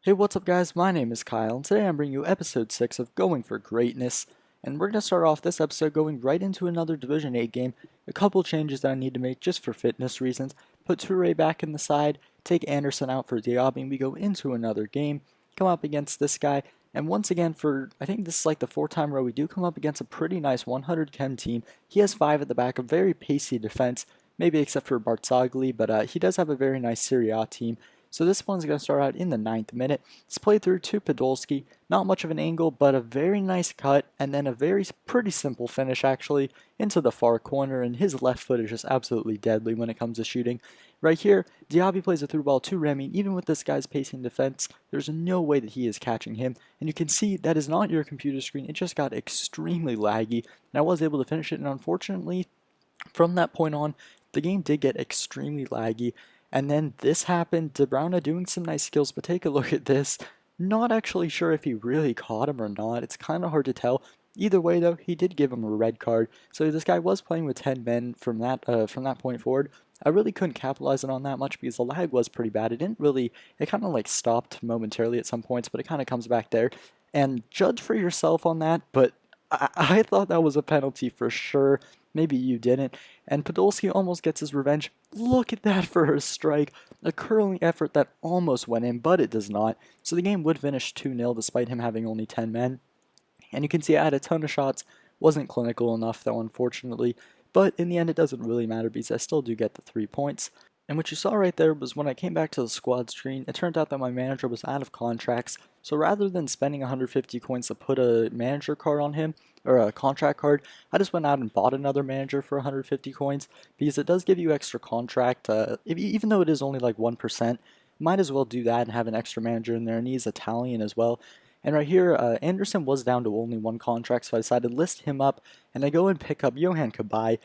Hey, what's up guys? My name is Kyle, and today I'm bringing you episode 6 of Going for Greatness. And we're going to start off this episode going right into another Division 8 game. A couple changes that I need to make just for fitness reasons. Put Toure back in the side, take Anderson out for Diaby, and we go into another game. Come up against this guy, and once again I think this is like the fourth time row, we do come up against a pretty nice 100 chem team. He has 5 at the back, a very pacey defense, maybe except for Bartzagli, but he does have a very nice Serie A team. So this one's going to start out in the 9th minute. It's played through to Podolski. Not much of an angle, but a very nice cut, and then a pretty simple finish actually into the far corner, and his left foot is just absolutely deadly when it comes to shooting. Right here, Diaby plays a through ball to Remy. Even with this guy's pacing defense, there's no way that he is catching him. And you can see that is not your computer screen. It just got extremely laggy, and I was able to finish it, and unfortunately, from that point on, the game did get extremely laggy. And then this happened, De Bruyne doing some nice skills, but take a look at this. Not actually sure if he really caught him or not. It's kind of hard to tell. Either way, though, he did give him a red card. So this guy was playing with 10 men from that point forward. I really couldn't capitalize on that much because the lag was pretty bad. It kind of like stopped momentarily at some points, but it kind of comes back there. And judge for yourself on that, but I thought that was a penalty for sure. Maybe you didn't. And Podolski almost gets his revenge. Look at that for a strike. A curling effort that almost went in, but it does not. So the game would finish 2-0 despite him having only 10 men. And you can see I had a ton of shots. Wasn't clinical enough though, unfortunately. But in the end, it doesn't really matter because I still do get the 3 points. And what you saw right there was when I came back to the squad screen, it turned out that my manager was out of contracts. So rather than spending 150 coins to put a manager card on him, or a contract card, I just went out and bought another manager for 150 coins because it does give you extra contract. Even though it is only like 1%, might as well do that and have an extra manager in there. And he's Italian as well. And right here, Anderson was down to only 1 contract, so I decided to list him up, and I go and pick up Johan Kabay,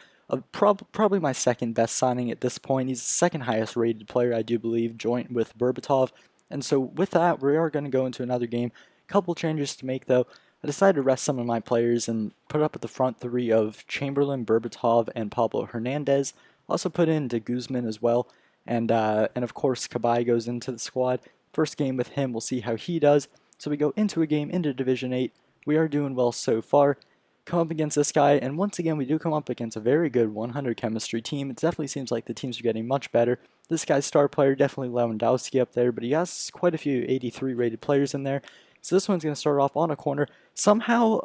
probably my second best signing at this point. He's the second highest rated player, I do believe, joint with Berbatov. And so with that, we are going to go into another game. Couple changes to make though. I decided to rest some of my players and put up at the front 3 of Chamberlain, Berbatov, and Pablo Hernandez. Also put in De Guzman as well, and of course Kabay goes into the squad. First game with him, we'll see how he does. So we go into a game into Division 8. We are doing well so far. Come up against this guy, and once again we do come up against a very good 100 chemistry team. It definitely seems like the teams are getting much better. This guy's star player, definitely Lewandowski up there, but he has quite a few 83 rated players in there. So this one's going to start off on a corner. Somehow,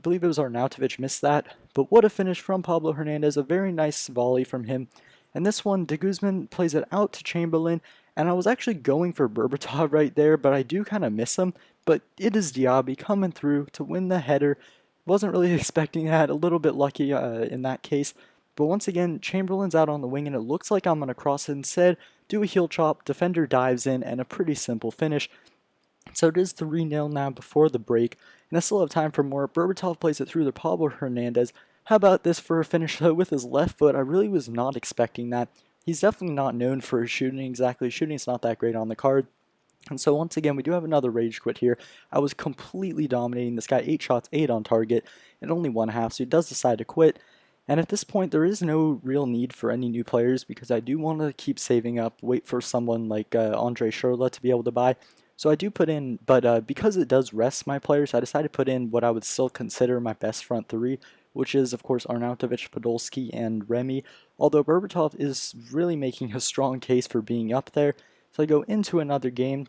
believe it was Arnautovic missed that, but what a finish from Pablo Hernandez. A very nice volley from him. And this one, De Guzman plays it out to Chamberlain, and I was actually going for Berbatov right there, but I do kind of miss him. But it is Diaby coming through to win the header. Wasn't really expecting that, a little bit lucky in that case. But once again, Chamberlain's out on the wing, and it looks like I'm going to cross it instead. Do a heel chop, defender dives in, and a pretty simple finish. So it is 3-0 now before the break, and I still have time for more. Berbatov plays it through to Pablo Hernandez. How about this for a finish with his left foot? I really was not expecting that. He's definitely not known for his shooting exactly. Shooting's not that great on the card. And so once again, we do have another rage quit here. I was completely dominating this guy, 8 shots, 8 on target, and only 1/2, so he does decide to quit. And at this point, there is no real need for any new players because I do want to keep saving up, wait for someone like Andre Schurrle to be able to buy. So I do put in, but because it does rest my players, I decided to put in what I would still consider my best front 3, which is, of course, Arnautovic, Podolski, and Remy. Although Berbatov is really making a strong case for being up there. So I go into another game,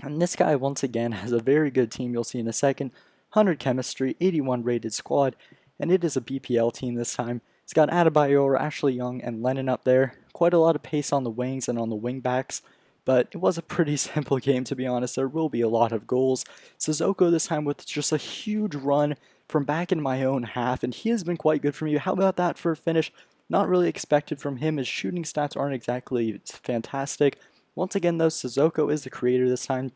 and this guy, once again, has a very good team. You'll see in a second. 100 chemistry, 81 rated squad, and it is a BPL team this time. It's got Adebayor, Ashley Young, and Lennon up there. Quite a lot of pace on the wings and on the wing backs. But it was a pretty simple game, to be honest. There will be a lot of goals. Sissoko this time with just a huge run from back in my own half, and he has been quite good for me. How about that for a finish? Not really expected from him. His shooting stats aren't exactly fantastic. Once again, though, Sissoko is the creator this time,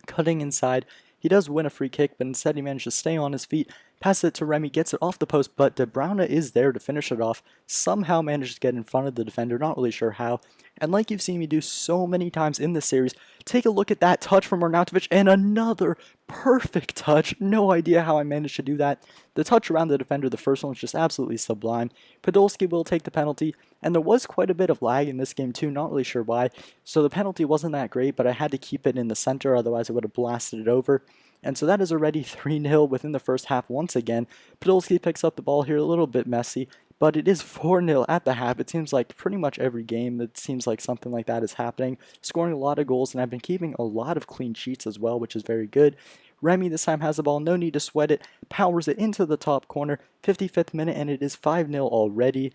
cutting inside. He does win a free kick, but instead he managed to stay on his feet, passes it to Remy, gets it off the post, but De Bruyne is there to finish it off. Somehow managed to get in front of the defender, not really sure how. And like you've seen me do so many times in this series, take a look at that touch from Arnautovic and another perfect touch. No idea how I managed to do that. The touch around the defender, the first one, was just absolutely sublime. Podolski will take the penalty, and there was quite a bit of lag in this game too, not really sure why. So the penalty wasn't that great, but I had to keep it in the center, otherwise I would have blasted it over. And so that is already 3-0 within the first half once again. Podolski picks up the ball here, a little bit messy, but it is 4-0 at the half. It seems like pretty much every game it seems like something like that is happening. Scoring a lot of goals, and I've been keeping a lot of clean sheets as well, which is very good. Remy this time has the ball, no need to sweat it, powers it into the top corner, 55th minute, and it is 5-0 already.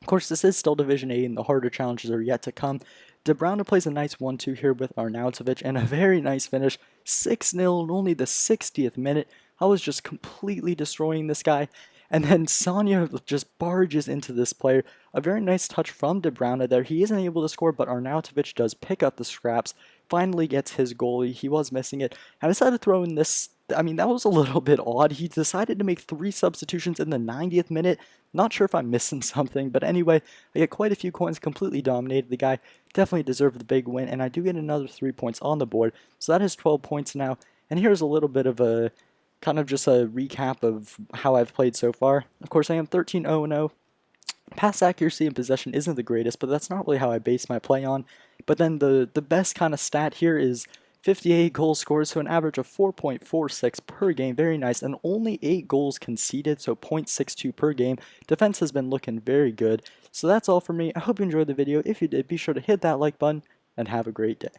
Of course, this is still Division A, and the harder challenges are yet to come. De Bruyne plays a nice 1-2 here with Arnautovic, and a very nice finish, 6-0 in only the 60th minute. I was just completely destroying this guy. And then Sonia just barges into this player. A very nice touch from De Bruyne there. He isn't able to score, but Arnautovic does pick up the scraps. Finally gets his goalie. He was missing it. I decided to throw in this. I mean, that was a little bit odd. He decided to make 3 substitutions in the 90th minute. Not sure if I'm missing something, but anyway, I get quite a few coins, completely dominated the guy. Definitely deserved the big win, and I do get another 3 points on the board. So that is 12 points now. And here's a little bit of a kind of just a recap of how I've played so far. Of course, I am 13-0-0. Pass accuracy and possession isn't the greatest, but that's not really how I base my play on. But then the best kind of stat here is 58 goals scored, so an average of 4.46 per game. Very nice, and only 8 goals conceded, so 0.62 per game. Defense has been looking very good. So that's all for me. I hope you enjoyed the video. If you did, be sure to hit that like button, and have a great day.